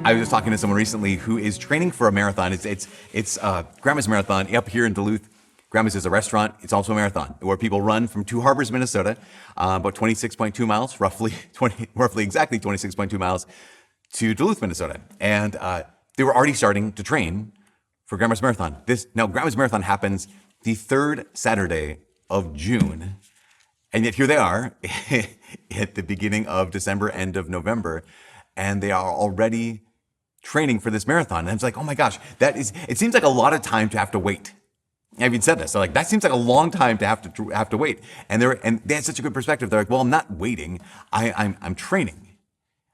I was just talking to someone recently who is training for a marathon. It's Grandma's Marathon up here in Duluth. Grandma's is a restaurant. It's also a marathon where people run from Two Harbors, Minnesota, about 26.2 miles, roughly exactly 26.2 miles to Duluth, Minnesota. And they were already starting to train for Grandma's Marathon. Now, Grandma's Marathon happens the third Saturday of June. And yet here they are at the beginning of December, end of November, and they are already training for this marathon. And I was like, oh my gosh, it seems like a lot of time to have to wait. I even said this. So like, that seems like a long time to have to wait. And they had such a good perspective. They're like, well, I'm not waiting. I'm training.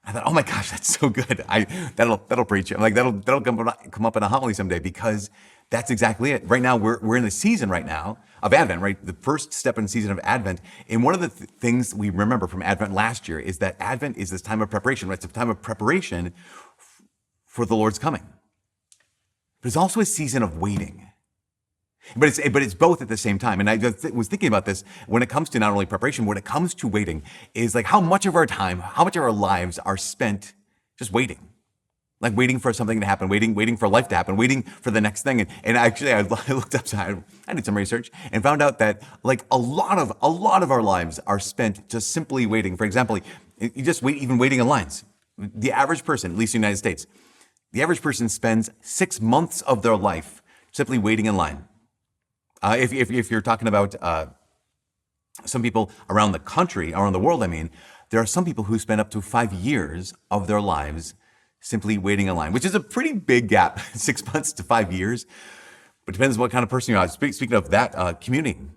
I thought, oh my gosh, that's so good. That'll preach. I'm like, that'll come up in a homily someday, because that's exactly it. Right now, we're in the season right now of Advent, right? The first step in the season of Advent. And one of the things we remember from Advent last year is that Advent is this time of preparation, right? It's a time of preparation for the Lord's coming. But it's also a season of waiting. But it's both at the same time. And I was thinking about this when it comes to not only preparation, when it comes to waiting, is like how much of our time, how much of our lives are spent just waiting. Like waiting for something to happen, waiting for life to happen, waiting for the next thing. And actually, I looked up, I did some research and found out that like a lot of our lives are spent just simply waiting. For example, you just waiting in lines. The average person, at least in the United States, the average person spends 6 months of their life simply waiting in line. If you're talking about some people around the country, around the world, I mean, there are some people who spend up to 5 years of their lives simply waiting in line, which is a pretty big gap, 6 months to 5 years. But it depends what kind of person you are. Speaking of that, commuting.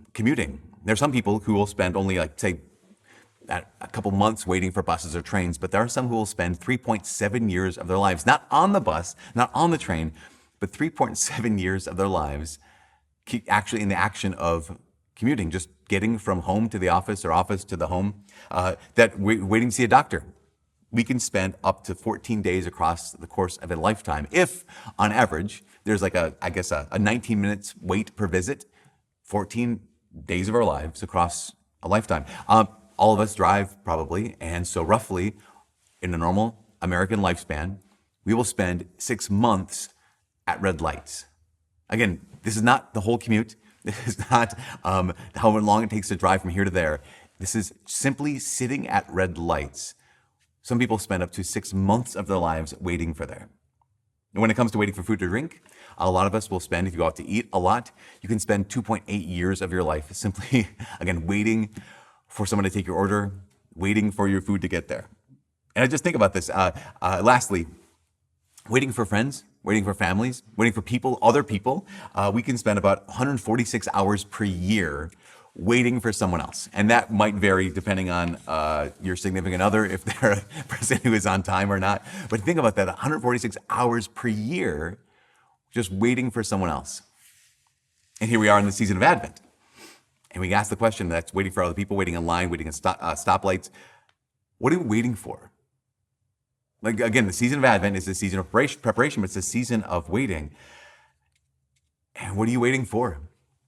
There are some people who will spend only say a couple months waiting for buses or trains, but there are some who will spend 3.7 years of their lives, not on the bus, not on the train, but 3.7 years of their lives actually in the action of commuting, just getting from home to the office or office to the home, waiting to see a doctor. We can spend up to 14 days across the course of a lifetime. If, on average, there's like a 19 minutes wait per visit, 14 days of our lives across a lifetime. All of us drive probably, and so roughly in a normal American lifespan, we will spend 6 months at red lights. Again, this is not the whole commute. This is not how long it takes to drive from here to there. This is simply sitting at red lights. Some people spend up to 6 months of their lives waiting for there. And when it comes to waiting for food to drink, a lot of us will spend, if you go out to eat a lot, you can spend 2.8 years of your life simply, again, waiting for someone to take your order, waiting for your food to get there. And I just think about this. Lastly, waiting for friends, waiting for families, waiting for other people. We can spend about 146 hours per year waiting for someone else. And that might vary depending on your significant other, if they're a person who is on time or not. But think about that, 146 hours per year just waiting for someone else. And here we are in the season of Advent. And we ask the question, that's waiting for other people, waiting in line, waiting at stoplights. What are we waiting for? Like, again, the season of Advent is the season of preparation, but it's a season of waiting. And what are you waiting for?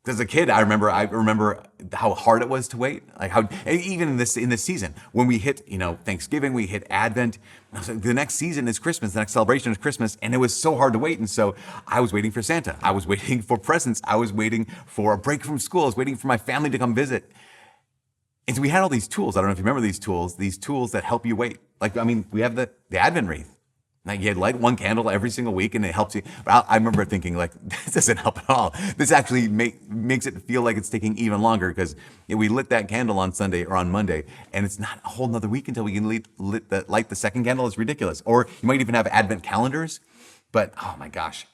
As a kid, I remember how hard it was to wait. Like how, even in this season, when we hit, Thanksgiving, we hit Advent. The next season is Christmas. The next celebration is Christmas, and it was so hard to wait. And so I was waiting for Santa. I was waiting for presents. I was waiting for a break from school. I was waiting for my family to come visit. And so we had all these tools. I don't know if you remember these tools that help you wait. We have the Advent wreath. Now you light one candle every single week and it helps you. But I remember thinking this doesn't help at all. This actually makes it feel like it's taking even longer, because we lit that candle on Sunday or on Monday, and it's not a whole nother week until we can light the second candle. It's ridiculous. Or you might even have Advent calendars. But oh my gosh,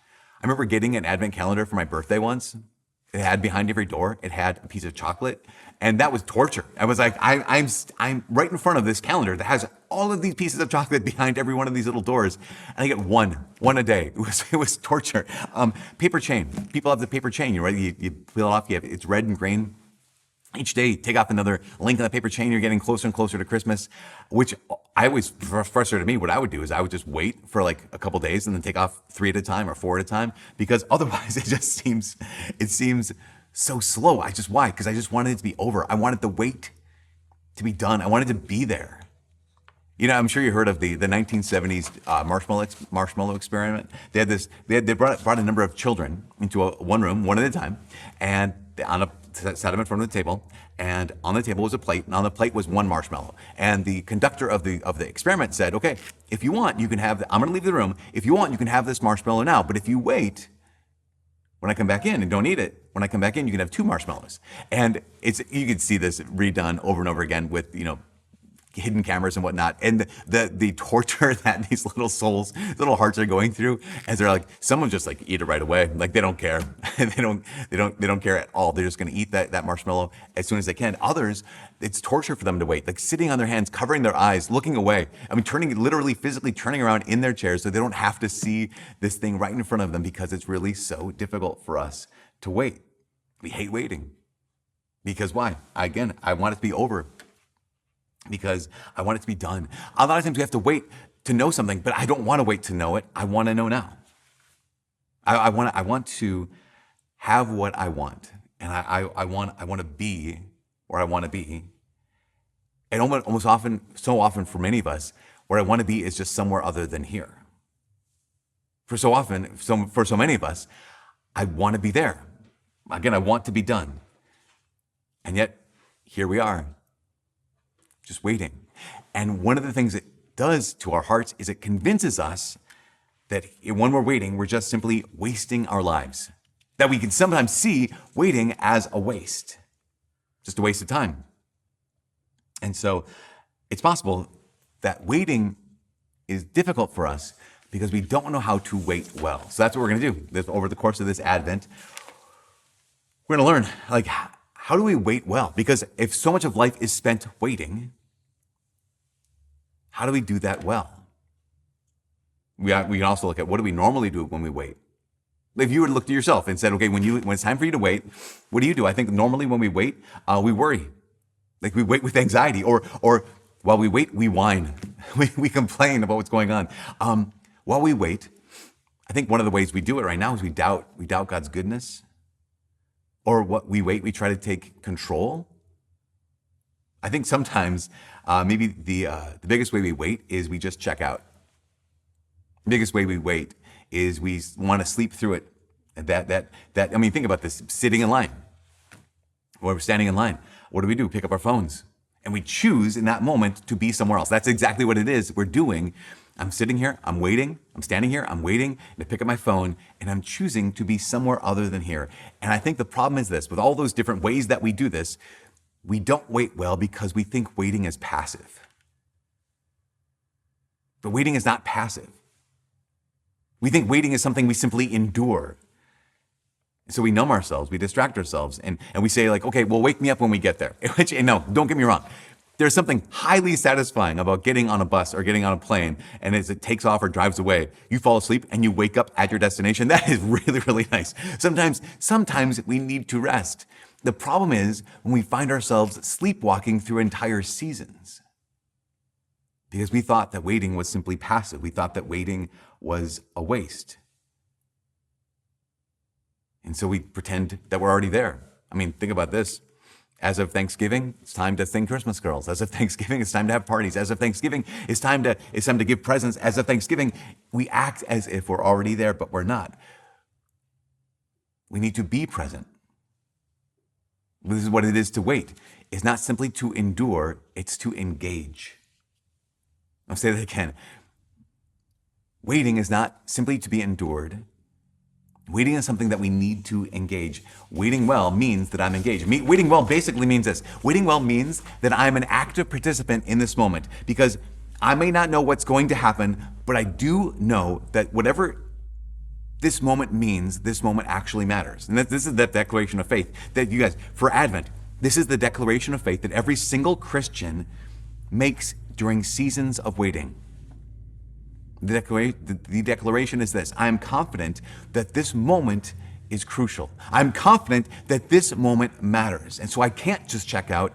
I remember getting an Advent calendar for my birthday once. It had behind every door, it had a piece of chocolate, and that was torture. I was like, I'm right in front of this calendar that has all of these pieces of chocolate behind every one of these little doors, and I get one a day. It was torture. Paper chain. People have the paper chain. You peel it off. It's red and green. Each day, take off another link on the paper chain. You're getting closer and closer to Christmas, which I always frustrated me. What I would do is I would just wait for like a couple days and then take off 3 at a time or 4 at a time, because otherwise it seems so slow. Why? Because I just wanted it to be over. I wanted the wait to be done. I wanted to be there. You know, I'm sure you heard of the 1970s marshmallow experiment. They brought a number of children into one room, one at a time, and sat them in front of the table. And on the table was a plate, and on the plate was one marshmallow. And the conductor of the experiment said, "Okay, if you want, you can have. I'm going to leave the room. If you want, you can have this marshmallow now. But if you wait, when I come back in and don't eat it, when I come back in, you can have two marshmallows." And you can see this redone over and over again with hidden cameras and whatnot, and the torture that these little souls, little hearts are going through, as they're like, someone just like eat it right away, like they don't care, they don't care at all. They're just going to eat that marshmallow as soon as they can. Others, it's torture for them to wait, like sitting on their hands, covering their eyes, looking away. I mean, literally, physically turning around in their chairs so they don't have to see this thing right in front of them, because it's really so difficult for us to wait. We hate waiting. Because why? Again, I want it to be over. Because I want it to be done. A lot of times we have to wait to know something, but I don't want to wait to know it. I want to know now. I want to have what I want, and I want to be where I want to be. And so often for many of us, where I want to be is just somewhere other than here. For so many of us, I want to be there. Again, I want to be done. And yet, here we are, just waiting. And one of the things it does to our hearts is it convinces us that when we're waiting, we're just simply wasting our lives. That we can sometimes see waiting as a waste, just a waste of time. And so it's possible that waiting is difficult for us because we don't know how to wait well. So that's what we're going to do over the course of this Advent. We're going to learn, like, how do we wait well? Because if so much of life is spent waiting, how do we do that well? We can also look at, what do we normally do when we wait? If you were to look to yourself and said, okay, when it's time for you to wait, what do? I think normally when we wait, we worry. Like we wait with anxiety, or while we wait, we whine. We complain about what's going on. While we wait, I think one of the ways we do it right now is we doubt God's goodness. Or what we wait, we try to take control. I think sometimes maybe the biggest way we wait is we just check out. The biggest way we wait is we want to sleep through it. I mean, think about this: sitting in line, or we're standing in line. What do? Pick up our phones, and we choose in that moment to be somewhere else. That's exactly what it is we're doing. I'm sitting here, I'm waiting. I'm standing here, I'm waiting to pick up my phone, and I'm choosing to be somewhere other than here. And I think the problem is this: with all those different ways that we do this, we don't wait well because we think waiting is passive. But waiting is not passive. We think waiting is something we simply endure. So we numb ourselves, we distract ourselves, and we say, like, okay, well, wake me up when we get there. Which, no, don't get me wrong. There's something highly satisfying about getting on a bus or getting on a plane, and as it takes off or drives away, you fall asleep and you wake up at your destination. That is really, really nice. Sometimes we need to rest. The problem is when we find ourselves sleepwalking through entire seasons. Because we thought that waiting was simply passive. We thought that waiting was a waste. And so we pretend that we're already there. I mean, think about this. As of Thanksgiving, it's time to sing Christmas carols. As of Thanksgiving, it's time to have parties. As of Thanksgiving, it's time to give presents. As of Thanksgiving, we act as if we're already there, but we're not. We need to be present. This is what it is to wait. It's not simply to endure, it's to engage. I'll say that again. Waiting is not simply to be endured. Waiting is something that we need to engage. Waiting well means that I'm engaged. Waiting well basically means this. Waiting well means that I'm an active participant in this moment, because I may not know what's going to happen, but I do know that whatever this moment means, this moment actually matters. And this is the declaration of faith that you guys, for Advent, this is the declaration of faith that every single Christian makes during seasons of waiting. The declaration is this: I am confident that this moment is crucial. I'm confident that this moment matters. And so I can't just check out.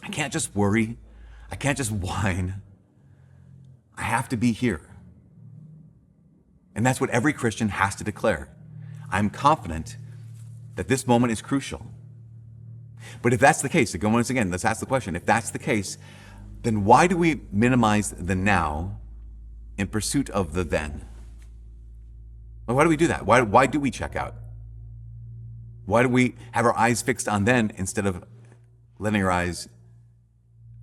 I can't just worry. I can't just whine. I have to be here. And that's what every Christian has to declare. I'm confident that this moment is crucial. But if that's the case, once again, let's ask the question. If that's the case, then why do we minimize the now in pursuit of the then? Why do we do that? Why do we check out? Why do we have our eyes fixed on then instead of letting our eyes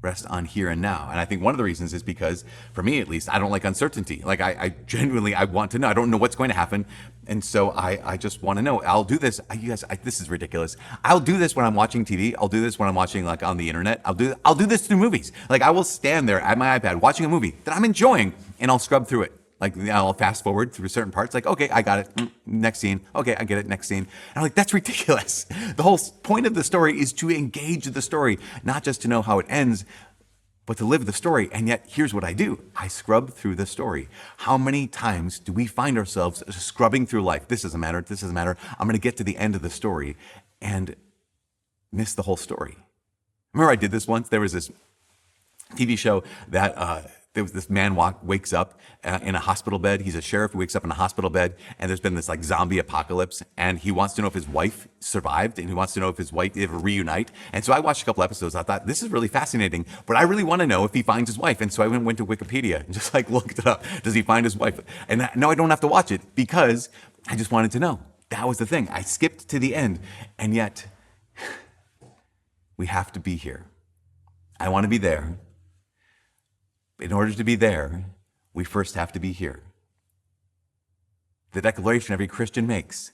rest on here and now? And I think one of the reasons is because, for me at least, I don't like uncertainty. Like I genuinely, I want to know. I don't know what's going to happen. And so I just want to know. I'll do this. You guys, this is ridiculous. I'll do this when I'm watching TV. I'll do this when I'm watching like on the internet. I'll do this through movies. Like I will stand there at my iPad watching a movie that I'm enjoying and I'll scrub through it. Like I'll fast forward through certain parts. Like, okay, I got it. Next scene. Okay, I get it. Next scene. And I'm like, that's ridiculous. The whole point of the story is to engage the story, not just to know how it ends, but to live the story. And yet, here's what I do. I scrub through the story. How many times do we find ourselves scrubbing through life? This doesn't matter. This doesn't matter. I'm going to get to the end of the story and miss the whole story. Remember I did this once? There was this TV show that there was this man wakes up in a hospital bed. He's a sheriff who wakes up in a hospital bed, and there's been this like zombie apocalypse, and he wants to know if his wife survived, and he wants to know if his wife ever reunite. And so I watched a couple episodes. I thought, this is really fascinating, but I really want to know if he finds his wife. And so I went to Wikipedia and just like looked it up. Does he find his wife? And no, I don't have to watch it because I just wanted to know. That was the thing. I skipped to the end, and yet we have to be here. I want to be there. In order to be there, we first have to be here. The declaration every Christian makes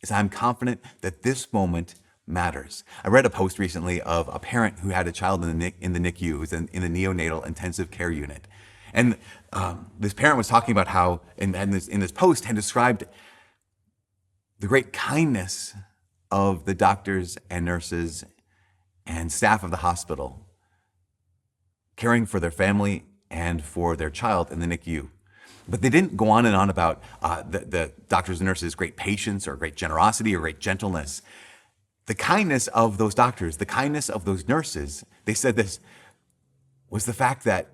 is, I'm confident that this moment matters. I read a post recently of a parent who had a child in the NICU, in the neonatal intensive care unit. And this parent was talking about how, in this post, had described the great kindness of the doctors and nurses and staff of the hospital, caring for their family and for their child in the NICU. But they didn't go on and on about the doctors and nurses' great patience or great generosity or great gentleness. The kindness of those doctors, the kindness of those nurses, they said this, was the fact that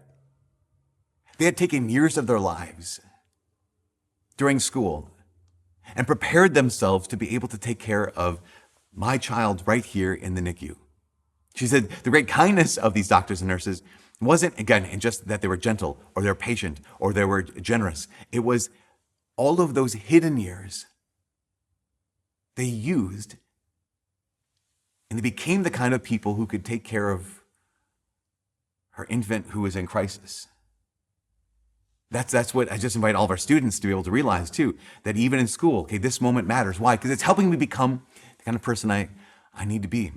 they had taken years of their lives during school and prepared themselves to be able to take care of my child right here in the NICU. She said the great kindness of these doctors and nurses wasn't, again, just that they were gentle or they were patient or they were generous. It was all of those hidden years they used, and they became the kind of people who could take care of her infant who was in crisis. That's what I just invite all of our students to be able to realize too, that even in school, okay, this moment matters. Why? Because it's helping me become the kind of person I need to be.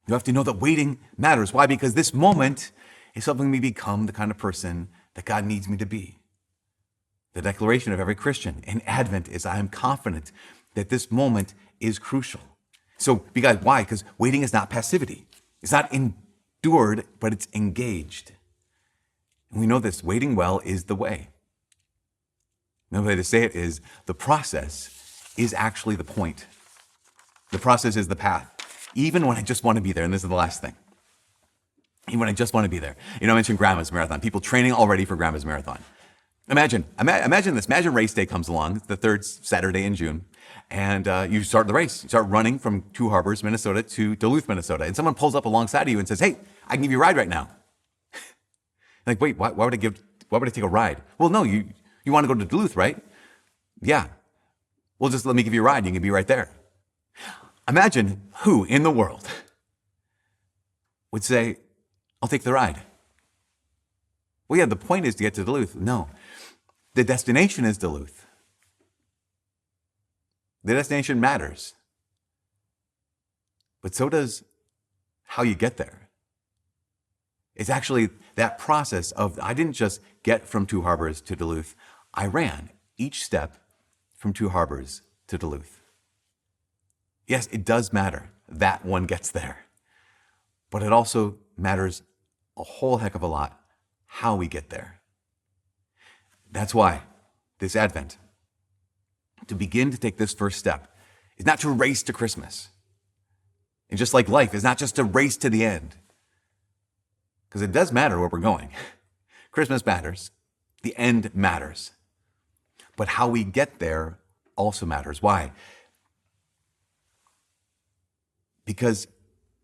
You have to know that waiting matters. Why? Because this moment is helping me become the kind of person that God needs me to be. The declaration of every Christian in Advent is, I am confident that this moment is crucial. So, because why? Because waiting is not passivity. It's not endured, but it's engaged. And we know this, waiting well is the way. Another way to say it is, the process is actually the point. The process is the path. Even when I just want to be there, and this is the last thing. Even when I just want to be there. I mentioned Grandma's Marathon. People training already for Grandma's Marathon. Imagine this. Imagine race day comes along. It's the third Saturday in June. And you start the race. You start running from Two Harbors, Minnesota to Duluth, Minnesota. And someone pulls up alongside of you and says, hey, I can give you a ride right now. Like, wait, why would I take a ride? Well, no, you want to go to Duluth, right? Yeah. Well, just let me give you a ride. You can be right there. Imagine who in the world would say, I'll take the ride. Well, yeah, the point is to get to Duluth. No, the destination is Duluth. The destination matters. But so does how you get there. It's actually that process of, I didn't just get from Two Harbors to Duluth. I ran each step from Two Harbors to Duluth. Yes, it does matter that one gets there, but it also matters a whole heck of a lot how we get there. That's why this Advent, to begin to take this first step, is not to race to Christmas. And just like life, it's not just to race to the end, because it does matter where we're going. Christmas matters. The end matters. But how we get there also matters. Why? Because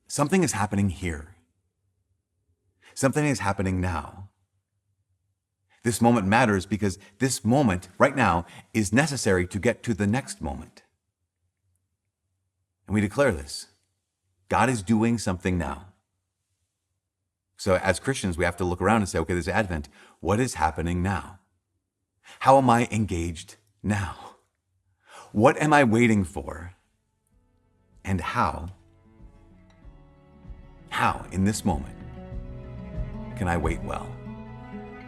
something is happening here. Something is happening now. This moment matters because this moment, right now, is necessary to get to the next moment. And we declare this. God is doing something now. So as Christians, we have to look around and say, okay, this Advent, what is happening now? How am I engaged now? What am I waiting for? And how in this moment, can I wait well?